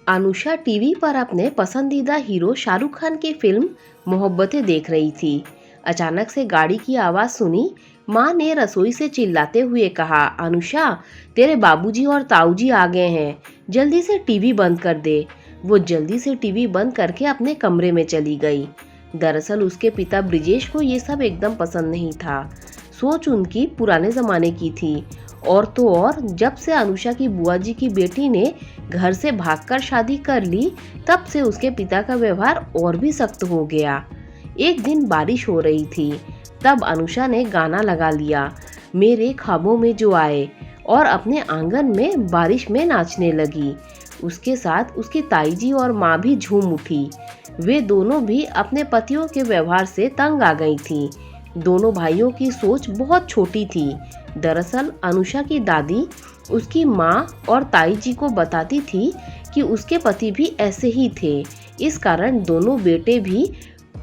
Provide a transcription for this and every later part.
Anusha TV पर अपने पसंदीदा हीरो शाहरुख खान की फिल्म मोहब्बतें देख रही थी। अचानक से गाड़ी की आवाज़ सुनी। माँ ने रसोई से चिल्लाते हुए कहा, अनुषा, तेरे बाबूजी और ताऊजी आ गए हैं, जल्दी से टीवी बंद कर दे। वो जल्दी से टीवी बंद करके अपने कमरे में चली गई। दरअसल उसके पिता ब्रिजेश को ये सब एकदम पसंद नहीं था। सोच उनकी पुराने ज़माने की थी। और तो और जब से अनुषा की बुआ जी की बेटी ने घर से भागकर शादी कर ली, तब से उसके पिता का व्यवहार और भी सख्त हो गया। एक दिन बारिश हो रही थी, तब अनुषा ने गाना लगा लिया, मेरे ख्वाबों में जो आए, और अपने आंगन में बारिश में नाचने लगी। उसके साथ उसकी ताई जी और माँ भी झूम उठी। वे दोनों भी अपने पतियों के व्यवहार से तंग आ गई थीं। दोनों भाइयों की सोच बहुत छोटी थी। दरअसल अनुषा की दादी उसकी माँ और ताई जी को बताती थी कि उसके पति भी ऐसे ही थे। इस कारण दोनों बेटे भी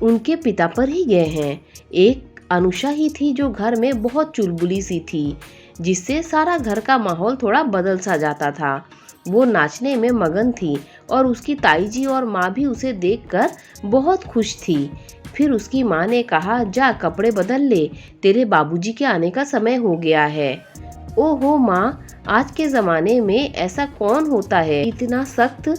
उनके पिता पर ही गए हैं। एक अनुषा ही थी जो घर में बहुत चुलबुली सी थी, जिससे सारा घर का माहौल थोड़ा बदल सा जाता था। वो नाचने में मगन थी और उसकी ताई जी और माँ भी उसे देखकर बहुत खुश थी। फिर उसकी माँ ने कहा, जा कपड़े बदल ले, तेरे बाबूजी के आने का समय हो गया है। ओहो माँ, आज के ज़माने में ऐसा कौन होता है, इतना सख्त?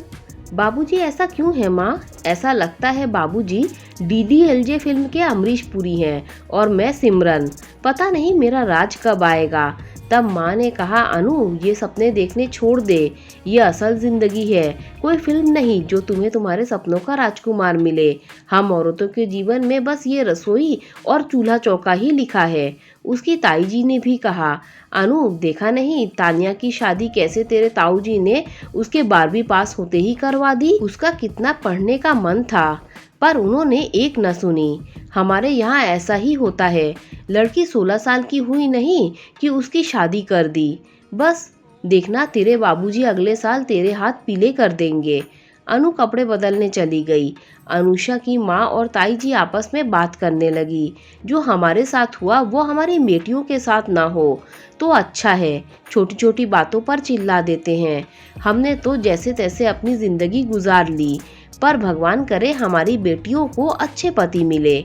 बाबूजी ऐसा क्यों है माँ? ऐसा लगता है बाबूजी डीडीएलजे फिल्म के अमरीश पुरी हैं और मैं सिमरन। पता नहीं मेरा राज कब आएगा। तब माँ ने कहा, अनु, ये सपने देखने छोड़ दे, ये असल जिंदगी है, कोई फिल्म नहीं जो तुम्हें तुम्हारे सपनों का राजकुमार मिले। हम औरतों के जीवन में बस ये रसोई और चूल्हा चौका ही लिखा है। उसकी ताई जी ने भी कहा, अनु, देखा नहीं तानिया की शादी कैसे तेरे ताऊ जी ने उसके 12वीं पास होते ही करवा दी। उसका कितना पढ़ने का मन था, पर उन्होंने एक न सुनी। हमारे यहाँ ऐसा ही होता है, लड़की 16 साल की हुई नहीं कि उसकी शादी कर दी। बस देखना, तेरे बाबूजी अगले साल तेरे हाथ पीले कर देंगे। अनु कपड़े बदलने चली गई। अनुषा की माँ और ताई जी आपस में बात करने लगी, जो हमारे साथ हुआ वो हमारी बेटियों के साथ ना हो तो अच्छा है। छोटी छोटी बातों पर चिल्ला देते हैं। हमने तो जैसे तैसे अपनी जिंदगी गुजार ली, पर भगवान करे हमारी बेटियों को अच्छे पति मिले।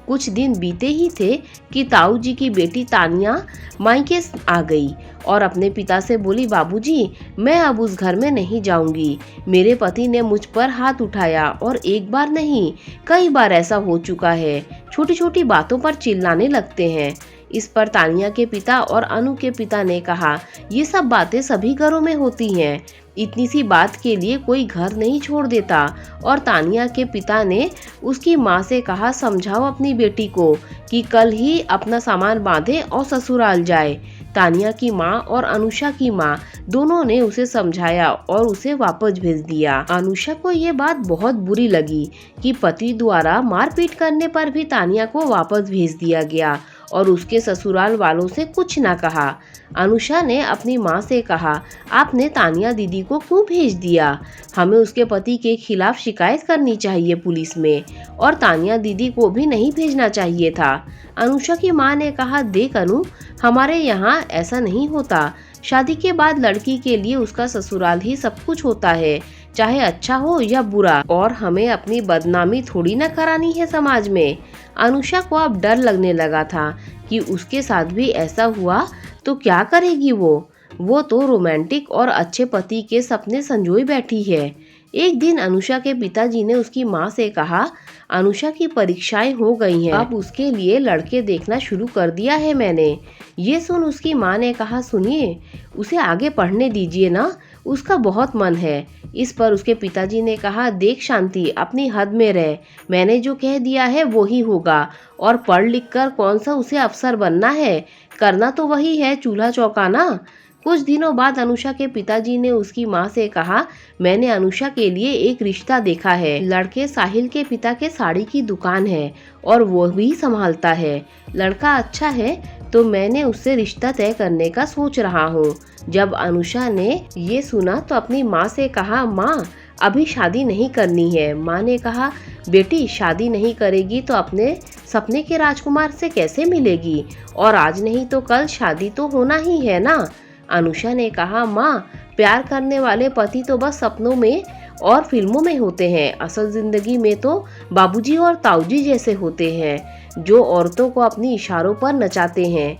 कुछ दिन बीते ही थे कि ताऊ जी की बेटी तानिया मायके आ गई और अपने पिता से बोली, बाबूजी, मैं अब उस घर में नहीं जाऊंगी। मेरे पति ने मुझ पर हाथ उठाया और एक बार नहीं, कई बार ऐसा हो चुका है। छोटी छोटी बातों पर चिल्लाने लगते हैं। इस पर तानिया के पिता और अनु के पिता ने कहा, ये सब बातें सभी घरों में होती हैं, इतनी सी बात के लिए कोई घर नहीं छोड़ देता। और तानिया के पिता ने उसकी माँ से कहा, समझाओ अपनी बेटी को कि कल ही अपना सामान बांधे और ससुराल जाए। तानिया की माँ और अनुषा की माँ दोनों ने उसे समझाया और उसे वापस भेज दिया। अनुषा को ये बात बहुत बुरी लगी कि पति द्वारा मारपीट करने पर भी तानिया को वापस भेज दिया गया और उसके ससुराल वालों से कुछ ना कहा। अनुषा ने अपनी माँ से कहा, आपने तानिया दीदी को क्यों भेज दिया? हमें उसके पति के खिलाफ शिकायत करनी चाहिए पुलिस में, और तानिया दीदी को भी नहीं भेजना चाहिए था। अनुषा की माँ ने कहा, देख अनु, हमारे यहाँ ऐसा नहीं होता। शादी के बाद लड़की के लिए उसका ससुराल ही सब कुछ होता है, चाहे अच्छा हो या बुरा, और हमें अपनी बदनामी थोड़ी ना करानी है समाज में। अनुषा को अब डर लगने लगा था कि उसके साथ भी ऐसा हुआ तो क्या करेगी वो तो रोमांटिक और अच्छे पति के सपने संजोए बैठी है। एक दिन अनुषा के पिताजी ने उसकी माँ से कहा, अनुषा की परीक्षाएं हो गई हैं, अब उसके लिए लड़के देखना शुरू कर दिया है मैंने। ये सुन उसकी माँ ने कहा, सुनिए, उसे आगे पढ़ने दीजिए ना, उसका बहुत मन है। इस पर उसके पिताजी ने कहा, देख शांति, अपनी हद में रह, मैंने जो कह दिया है वो ही होगा, और पढ़ लिख कर कौन सा उसे अफसर बनना है, करना तो वही है चूल्हा चौका ना। कुछ दिनों बाद अनुषा के पिताजी ने उसकी माँ से कहा, मैंने अनुषा के लिए एक रिश्ता देखा है। लड़के साहिल के पिता के साड़ी की दुकान है और वो भी संभालता है। लड़का अच्छा है तो मैंने उससे रिश्ता तय करने का सोच रहा हूँ। जब अनुषा ने ये सुना तो अपनी माँ से कहा, माँ, अभी शादी नहीं करनी है। माँ ने कहा, बेटी, शादी नहीं करेगी तो अपने सपने के राजकुमार से कैसे मिलेगी, और आज नहीं तो कल शादी तो होना ही है ना। अनुषा ने कहा, माँ, प्यार करने वाले पति तो बस सपनों में और फिल्मों में होते हैं, असल जिंदगी में तो बाबूजी और ताऊजी जैसे होते हैं जो औरतों को अपनी इशारों पर नचाते हैं,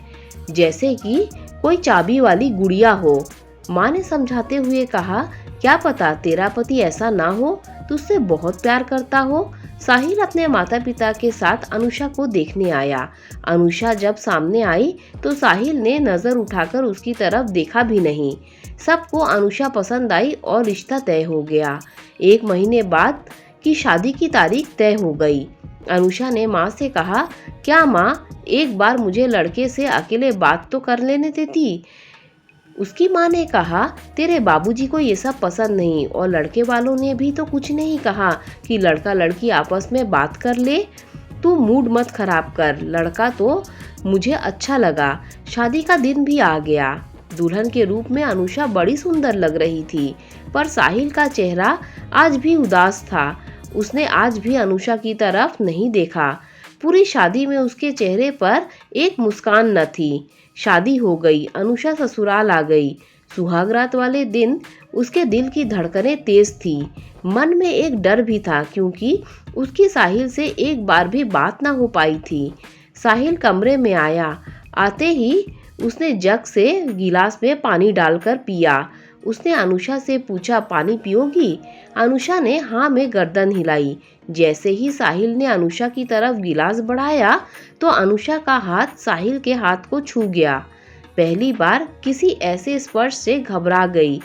जैसे कि कोई चाबी वाली गुड़िया हो। माँ ने समझाते हुए कहा, क्या पता तेरा पति ऐसा ना हो, तुझसे बहुत प्यार करता हो। साहिल अपने माता पिता के साथ अनुषा को देखने आया। अनुषा जब सामने आई तो साहिल ने नजर उठाकर उसकी तरफ देखा भी नहीं। सबको अनुषा पसंद आई और रिश्ता तय हो गया। 1 महीने बाद की शादी की तारीख तय हो गई। अनुषा ने माँ से कहा, क्या माँ, एक बार मुझे लड़के से अकेले बात तो कर लेने देती। उसकी माँ ने कहा, तेरे बाबूजी को ये सब पसंद नहीं और लड़के वालों ने भी तो कुछ नहीं कहा कि लड़का लड़की आपस में बात कर ले। तू मूड मत खराब कर, लड़का तो मुझे अच्छा लगा। शादी का दिन भी आ गया। दुल्हन के रूप में अनुषा बड़ी सुंदर लग रही थी, पर साहिल का चेहरा आज भी उदास था। उसने आज भी अनुषा की तरफ नहीं देखा। पूरी शादी में उसके चेहरे पर एक मुस्कान न थी। शादी हो गई, अनुषा ससुराल आ गई। सुहागरात वाले दिन उसके दिल की धड़कनें तेज थी। मन में एक डर भी था, क्योंकि उसकी साहिल से एक बार भी बात ना हो पाई थी। साहिल कमरे में आया। आते ही उसने जग से गिलास में पानी डालकर पिया। उसने अनुषा से पूछा, पानी पियोगी? अनुषा ने हाँ में गर्दन हिलाई। जैसे ही साहिल ने अनुषा की तरफ गिलास बढ़ाया तो अनुषा का हाथ साहिल के हाथ को छू गया। पहली बार किसी ऐसे स्पर्श से घबरा गई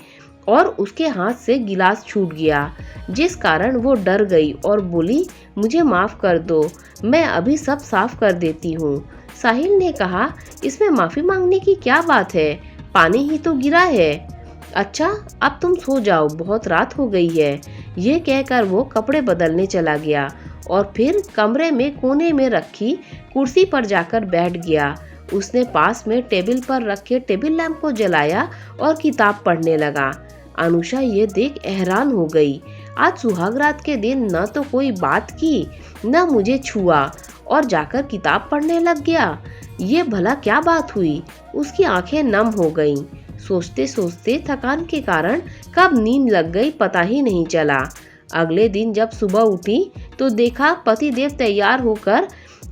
और उसके हाथ से गिलास छूट गया, जिस कारण वो डर गई और बोली, मुझे माफ़ कर दो, मैं अभी सब साफ कर देती हूँ। साहिल ने कहा, इसमें माफ़ी मांगने की क्या बात है, पानी ही तो गिरा है। अच्छा, अब तुम सो जाओ, बहुत रात हो गई है। ये कहकर वो कपड़े बदलने चला गया और फिर कमरे में कोने में रखी कुर्सी पर जाकर बैठ गया। उसने पास में टेबल पर रखे टेबल लैंप को जलाया और किताब पढ़ने लगा। अनुषा ये देख हैरान हो गई। आज सुहागरात के दिन न तो कोई बात की, न मुझे छुआ और जाकर किताब पढ़ने लग गया। ये भला क्या बात हुई? उसकी आंखें नम हो गईं। सोचते सोचते थकान के कारण कब नींद लग गई पता ही नहीं चला। अगले दिन जब सुबह उठी तो देखा पतिदेव तैयार होकर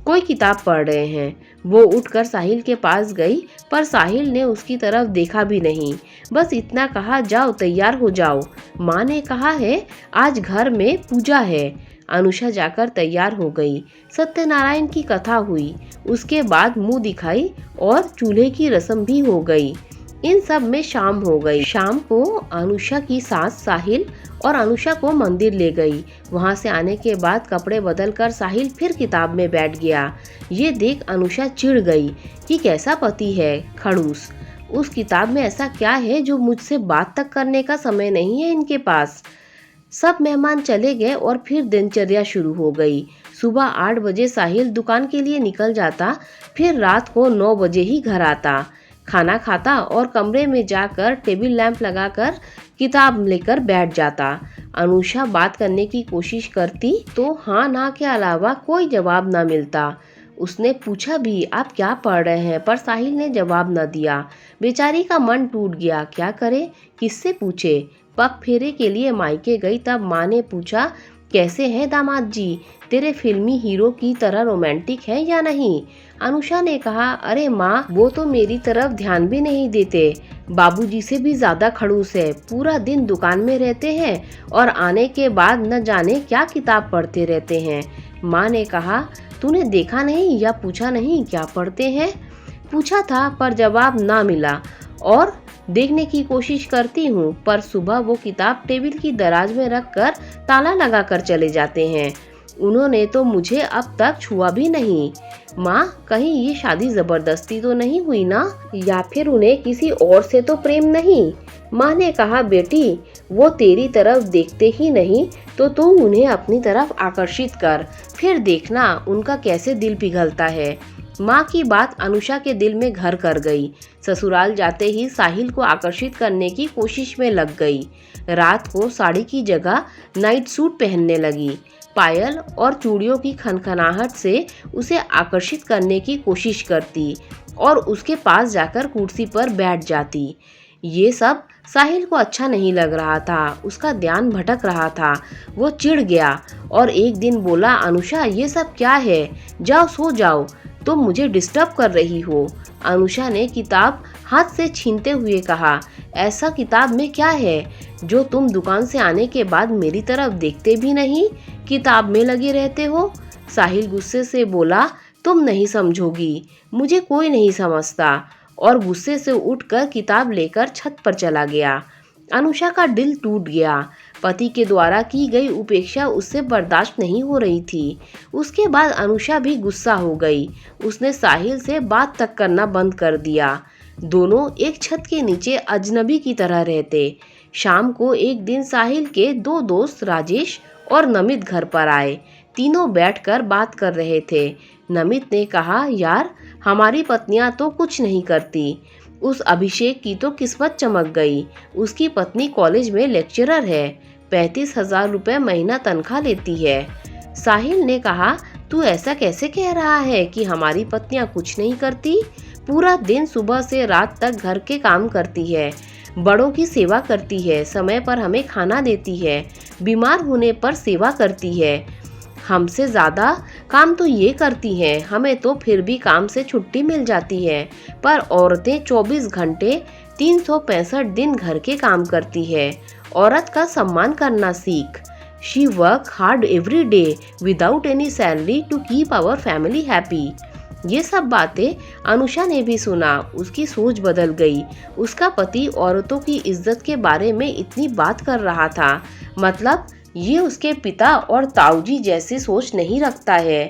कोई किताब पढ़ रहे हैं। वो उठकर साहिल के पास गई, पर साहिल ने उसकी तरफ देखा भी नहीं। बस इतना कहा, जाओ तैयार हो जाओ, माँ ने कहा है आज घर में पूजा है। अनुषा जाकर तैयार हो गई। सत्यनारायण की कथा हुई, उसके बाद मुंह दिखाई और चूल्हे की रस्म भी हो गई। इन सब में शाम हो गई। शाम को अनुषा की सास साहिल और अनुषा को मंदिर ले गई। वहां से आने के बाद कपड़े बदलकर साहिल फिर किताब में बैठ गया। ये देख अनुषा चिढ़ गई कि कैसा पति है खड़ूस। उस किताब में ऐसा क्या है जो मुझसे बात तक करने का समय नहीं है इनके पास। सब मेहमान चले गए और फिर दिनचर्या शुरू हो गई। सुबह 8 बजे साहिल दुकान के लिए निकल जाता, फिर रात को 9 बजे ही घर आता। खाना खाता और कमरे में जाकर टेबल लैंप लगाकर किताब लेकर बैठ जाता। अनुषा बात करने की कोशिश करती तो हाँ ना के अलावा कोई जवाब ना मिलता। उसने पूछा भी, आप क्या पढ़ रहे हैं, पर साहिल ने जवाब न दिया। बेचारी का मन टूट गया, क्या करे, किससे पूछे। पग फेरे के लिए मायके गई तब माँ ने पूछा, कैसे हैं दामाद जी, तेरे फिल्मी हीरो की तरह रोमांटिक है या नहीं। अनुषा ने कहा, अरे माँ, वो तो मेरी तरफ ध्यान भी नहीं देते, बाबूजी से भी ज्यादा खड़ूस है, पूरा दिन दुकान में रहते हैं और आने के बाद न जाने क्या किताब पढ़ते रहते हैं। माँ ने कहा, तूने देखा नहीं या पूछा नहीं क्या पढ़ते हैं। पूछा था पर जवाब ना मिला और देखने की कोशिश करती हूँ, पर सुबह वो किताब टेबल की दराज में रखकर ताला लगाकर चले जाते हैं। उन्होंने तो मुझे अब तक छुआ भी नहीं। माँ, कहीं ये शादी जबरदस्ती तो नहीं हुई ना, या फिर उन्हें किसी और से तो प्रेम नहीं। माँ ने कहा, बेटी, वो तेरी तरफ देखते ही नहीं तो तू उन्हें अपनी तरफ आकर्षित कर, फिर देखना उनका कैसे दिल पिघलता है। माँ की बात अनुषा के दिल में घर कर गई। ससुराल जाते ही साहिल को आकर्षित करने की कोशिश में लग गई। रात को साड़ी की जगह नाइट सूट पहनने लगी। पायल और चूड़ियों की खनखनाहट से उसे आकर्षित करने की कोशिश करती और उसके पास जाकर कुर्सी पर बैठ जाती। ये सब साहिल को अच्छा नहीं लग रहा था, उसका ध्यान भटक रहा था। वो चिढ़ गया और एक दिन बोला, अनुषा ये सब क्या है, जाओ सो जाओ, तुम मुझे डिस्टर्ब कर रही हो। अनुषा ने किताब हाथ से छीनते हुए कहा, ऐसा किताब में क्या है जो तुम दुकान से आने के बाद मेरी तरफ देखते भी नहीं, किताब में लगे रहते हो। साहिल गुस्से से बोला, तुम नहीं समझोगी, मुझे कोई नहीं समझता, और गुस्से से उठकर किताब लेकर छत पर चला गया। अनुषा का दिल टूट गया। पति के द्वारा की गई उपेक्षा उससे बर्दाश्त नहीं हो रही थी। उसके बाद अनुषा भी गुस्सा हो गई। उसने साहिल से बात तक करना बंद कर दिया। दोनों एक छत के नीचे अजनबी की तरह रहते। शाम को एक दिन साहिल के दो दोस्त राजेश और नमित घर पर आए। तीनों बैठकर बात कर रहे थे। नमित ने कहा, यार हमारी पत्नियां तो कुछ नहीं करती, उस अभिषेक की तो किस्मत चमक गई। उसकी पत्नी कॉलेज में लेक्चरर है, 35,000 रुपये महीना तनख्वाह लेती है। साहिल ने कहा, तू ऐसा कैसे कह रहा है कि हमारी पत्नियां कुछ नहीं करती? पूरा दिन सुबह से रात तक घर के काम करती है, बड़ों की सेवा करती है, समय पर हमें खाना देती है, बीमार होने पर सेवा करती है। हमसे ज़्यादा काम तो ये करती हैं, हमें तो फिर भी काम से छुट्टी मिल जाती है, पर औरतें 24 घंटे 365 दिन घर के काम करती है। औरत का सम्मान करना सीख। She work hard every day without any salary to keep our family happy. ये सब बातें अनुषा ने भी सुना। उसकी सोच बदल गई। उसका पति औरतों की इज्जत के बारे में इतनी बात कर रहा था, मतलब ये उसके पिता और ताऊजी जैसी सोच नहीं रखता है।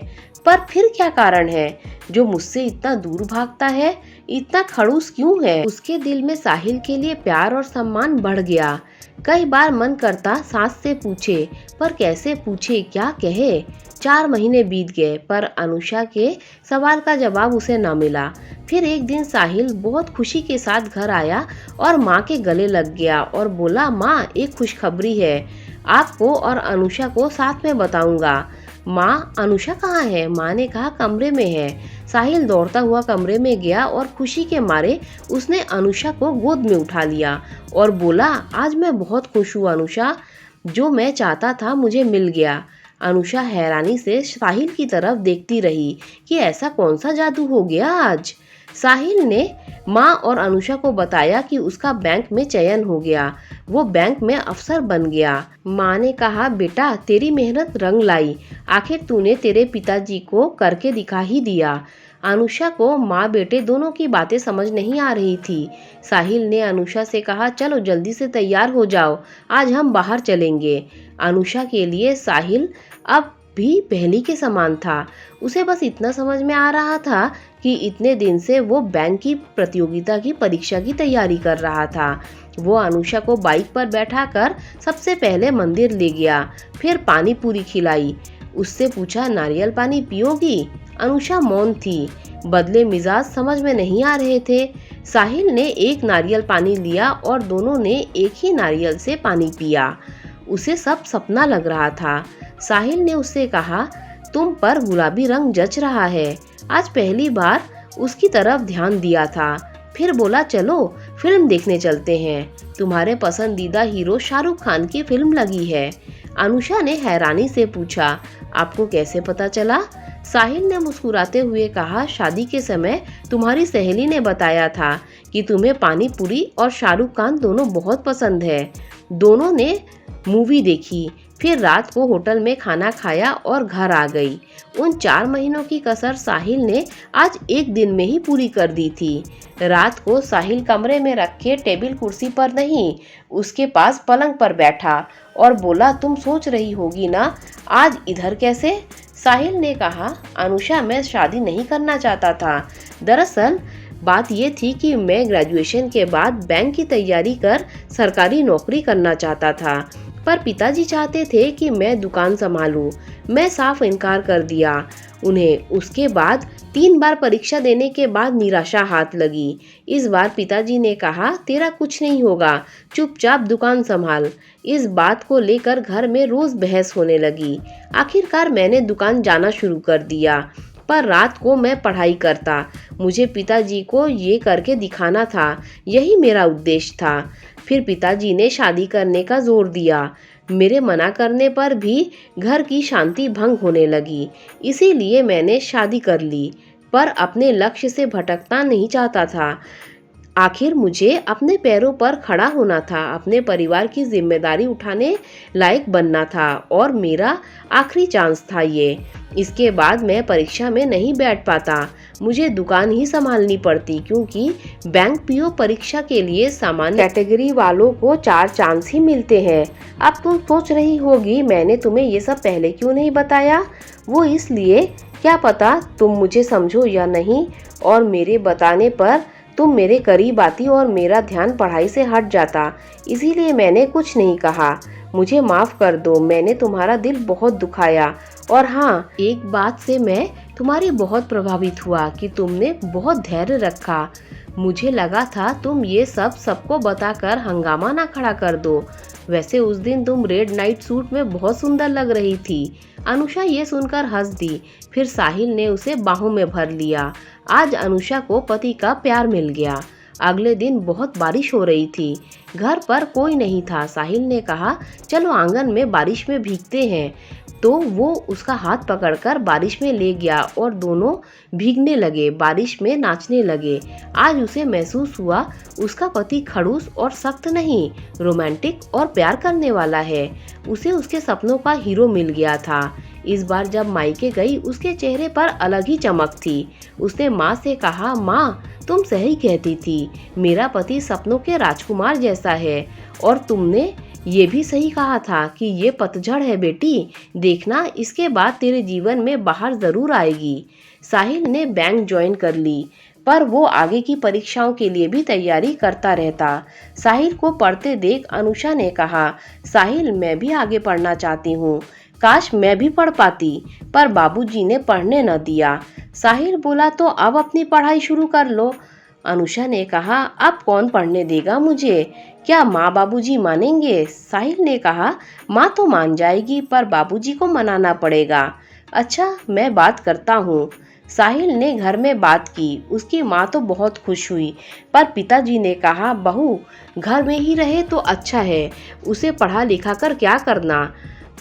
पर फिर क्या कारण है जो मुझसे इतना दूर भागता है, इतना खड़ूस क्यों है? उसके दिल में साहिल के लिए प्यार और सम्मान बढ़ गया। कई बार मन करता सास से पूछे, पर कैसे पूछे, क्या कहे। 4 महीने बीत गए पर अनुषा के सवाल का जवाब उसे न मिला। फिर एक दिन साहिल बहुत खुशी के साथ घर आया और माँ के गले लग गया और बोला, माँ एक खुशखबरी है, आपको और अनुषा को साथ में बताऊंगा। माँ, अनुषा कहाँ है? माँ ने कहा, कमरे में है। साहिल दौड़ता हुआ कमरे में गया और खुशी के मारे उसने अनुषा को गोद में उठा लिया और बोला, आज मैं बहुत खुश हूँ अनुषा, जो मैं चाहता था मुझे मिल गया। अनुषा हैरानी से साहिल की तरफ देखती रही कि ऐसा कौन सा जादू हो गया आज। साहिल ने माँ और अनुषा को बताया कि उसका बैंक में चयन हो गया, वो बैंक में अफसर बन गया। माँ ने कहा, बेटा तेरी मेहनत रंग लाई, आखिर तूने तेरे पिताजी को करके दिखा ही दिया। अनुषा को माँ बेटे दोनों की बातें समझ नहीं आ रही थी। साहिल ने अनुषा से कहा, चलो जल्दी से तैयार हो जाओ, आज हम बाहर चलेंगे। अनुषा के लिए साहिल अब भी पहली के समान था। उसे बस इतना समझ में आ रहा था कि इतने दिन से वो बैंक की प्रतियोगिता की परीक्षा की तैयारी कर रहा था। वो अनुषा को बाइक पर बैठाकर सबसे पहले मंदिर ले गया, फिर पानी पूरी खिलाई। उससे पूछा, नारियल पानी पियोगी? अनुषा मौन थी, बदले मिजाज समझ में नहीं आ रहे थे। साहिल ने एक नारियल पानी लिया और दोनों ने एक ही नारियल से पानी पिया। उसे सब सपना लग रहा था। साहिल ने उससे कहा, तुम पर गुलाबी रंग जच रहा है। आज पहली बार उसकी तरफ ध्यान दिया था। फिर बोला, चलो फिल्म देखने चलते हैं, तुम्हारे पसंदीदा हीरो शाहरुख खान की फिल्म लगी है। अनुषा ने हैरानी से पूछा, आपको कैसे पता चला? साहिल ने मुस्कुराते हुए कहा, शादी के समय तुम्हारी सहेली ने बताया था कि तुम्हें पानी पूरी और शाहरुख खान दोनों बहुत पसंद है। दोनों ने मूवी देखी, फिर रात को होटल में खाना खाया और घर आ गई। उन 4 महीनों की कसर साहिल ने आज एक दिन में ही पूरी कर दी थी। रात को साहिल कमरे में रखे टेबल कुर्सी पर नहीं, उसके पास पलंग पर बैठा और बोला, तुम सोच रही होगी ना आज इधर कैसे? साहिल ने कहा, अनुषा मैं शादी नहीं करना चाहता था। दरअसल बात ये थी कि मैं ग्रेजुएशन के बाद बैंक की तैयारी कर सरकारी नौकरी करना चाहता था, पर पिताजी चाहते थे कि मैं दुकान संभालूं। मैं साफ इनकार कर दिया उन्हें। उसके बाद 3 बार परीक्षा देने के बाद निराशा हाथ लगी। इस बार पिताजी ने कहा, तेरा कुछ नहीं होगा, चुपचाप दुकान संभाल। इस बात को लेकर घर में रोज बहस होने लगी। आखिरकार मैंने दुकान जाना शुरू कर दिया। पर रात को मैं पढ़ाई करता। मुझे पिताजी को ये करके दिखाना था, यही मेरा उद्देश्य था। फिर पिताजी ने शादी करने का जोर दिया। मेरे मना करने पर भी घर की शांति भंग होने लगी, इसीलिए मैंने शादी कर ली। पर अपने लक्ष्य से भटकना नहीं चाहता था। आखिर मुझे अपने पैरों पर खड़ा होना था, अपने परिवार की जिम्मेदारी उठाने लायक बनना था और मेरा आखिरी चांस था ये। इसके बाद मैं परीक्षा में नहीं बैठ पाता, मुझे दुकान ही संभालनी पड़ती, क्योंकि बैंक पीओ परीक्षा के लिए सामान्य कैटेगरी वालों को 4 चांस ही मिलते हैं। अब तुम सोच रही होगी मैंने तुम्हें ये सब पहले क्यों नहीं बताया। वो इसलिए, क्या पता तुम मुझे समझो या नहीं, और मेरे बताने पर तुम मेरे करीब आती और मेरा ध्यान पढ़ाई से हट जाता, इसीलिए मैंने कुछ नहीं कहा। मुझे माफ़ कर दो, मैंने तुम्हारा दिल बहुत दुखाया। और हाँ, एक बात से मैं तुम्हारी बहुत प्रभावित हुआ कि तुमने बहुत धैर्य रखा। मुझे लगा था तुम ये सब सबको बताकर हंगामा ना खड़ा कर दो। वैसे उस दिन तुम रेड नाइट सूट में बहुत सुंदर लग रही थी। अनुषा ये सुनकर हंस दी। फिर साहिल ने उसे बाहों में भर लिया। आज अनुषा को पति का प्यार मिल गया। अगले दिन बहुत बारिश हो रही थी। घर पर कोई नहीं था। साहिल ने कहा, चलो आंगन में बारिश में भीगते हैं। तो वो उसका हाथ पकड़कर बारिश में ले गया और दोनों भीगने लगे, बारिश में नाचने लगे। आज उसे महसूस हुआ उसका पति खड़ूस और सख्त नहीं, रोमांटिक और प्यार करने वाला है। उसे उसके सपनों का हीरो मिल गया था। इस बार जब मायके गई, उसके चेहरे पर अलग ही चमक थी। उसने माँ से कहा, माँ तुम सही कहती थी, मेरा पति सपनों के राजकुमार जैसा है। और तुमने ये भी सही कहा था कि ये पतझड़ है बेटी, देखना इसके बाद तेरे जीवन में बाहर ज़रूर आएगी। साहिल ने बैंक ज्वाइन कर ली, पर वो आगे की परीक्षाओं के लिए भी तैयारी करता रहता। साहिल को पढ़ते देख अनुषा ने कहा, साहिल मैं भी आगे पढ़ना चाहती हूँ, काश मैं भी पढ़ पाती, पर बाबूजी ने पढ़ने न दिया। साहिल बोला, तो अब अपनी पढ़ाई शुरू कर लो। अनुषा ने कहा, अब कौन पढ़ने देगा मुझे, क्या माँ बाबूजी मानेंगे। साहिल ने कहा, माँ तो मान जाएगी, पर बाबूजी को मनाना पड़ेगा। अच्छा मैं बात करता हूँ। साहिल ने घर में बात की। उसकी माँ तो बहुत खुश हुई, पर पिताजी ने कहा, बहू घर में ही रहे तो अच्छा है, उसे पढ़ा लिखा कर क्या करना,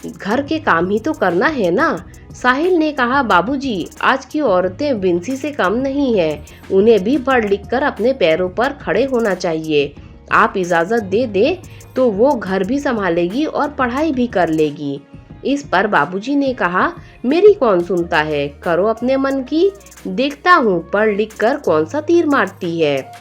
घर के काम ही तो करना है ना। साहिल ने कहा, बाबूजी आज की औरतें विंसी से कम नहीं है, उन्हें भी पढ़ लिख कर अपने पैरों पर खड़े होना चाहिए। आप इजाज़त दे दे तो वो घर भी संभालेगी और पढ़ाई भी कर लेगी। इस पर बाबूजी ने कहा, मेरी कौन सुनता है, करो अपने मन की, देखता हूँ पढ़ लिख कर कौन सा तीर मारती है।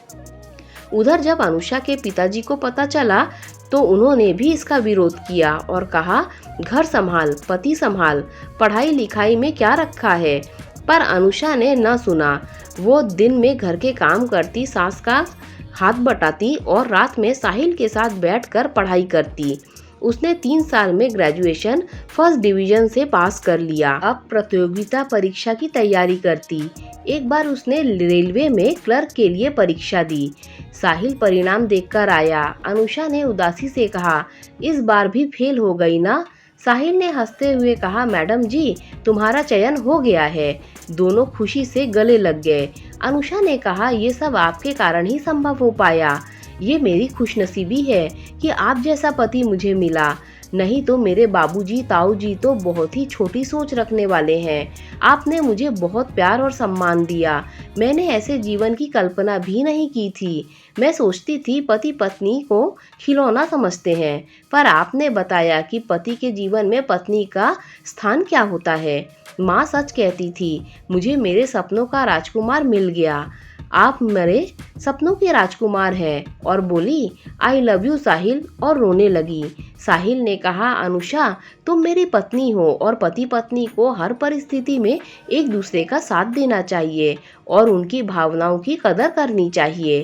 उधर जब अनुषा के पिताजी को पता चला तो उन्होंने भी इसका विरोध किया और कहा, घर संभाल, पति संभाल, पढ़ाई लिखाई में क्या रखा है। पर अनुषा ने न सुना। वो दिन में घर के काम करती, सास का हाथ बटाती और रात में साहिल के साथ बैठकर पढ़ाई करती। उसने 3 साल में ग्रेजुएशन फर्स्ट डिवीजन से पास कर लिया। अब प्रतियोगिता परीक्षा की तैयारी करती। एक बार उसने रेलवे में क्लर्क के लिए परीक्षा दी। साहिल परिणाम देखकर आया। अनुषा ने उदासी से कहा, इस बार भी फेल हो गई ना। साहिल ने हंसते हुए कहा, मैडम जी तुम्हारा चयन हो गया है। दोनों खुशी से गले लग गए। अनुषा ने कहा, ये सब आपके कारण ही संभव हो पाया। ये मेरी खुशनसीबी है कि आप जैसा पति मुझे मिला, नहीं तो मेरे बाबूजी ताऊजी तो बहुत ही छोटी सोच रखने वाले हैं। आपने मुझे बहुत प्यार और सम्मान दिया। मैंने ऐसे जीवन की कल्पना भी नहीं की थी। मैं सोचती थी पति पत्नी को खिलौना समझते हैं, पर आपने बताया कि पति के जीवन में पत्नी का स्थान क्या होता है। माँ सच कहती थी, मुझे मेरे सपनों का राजकुमार मिल गया। आप मेरे सपनों के राजकुमार हैं। और बोली, आई लव यू साहिल, और रोने लगी। साहिल ने कहा, अनुषा तुम मेरी पत्नी हो और पति पत्नी को हर परिस्थिति में एक दूसरे का साथ देना चाहिए और उनकी भावनाओं की कदर करनी चाहिए।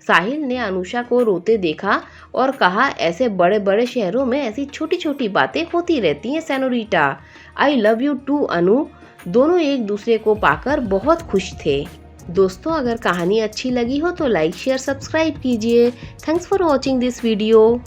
साहिल ने अनुषा को रोते देखा और कहा, ऐसे बड़े बड़े शहरों में ऐसी छोटी छोटी बातें होती रहती हैं senorita. I love you too Anu. दोनों एक दूसरे को पाकर बहुत खुश थे। दोस्तों अगर कहानी अच्छी लगी हो तो लाइक शेयर सब्सक्राइब कीजिए। Thanks for watching this video.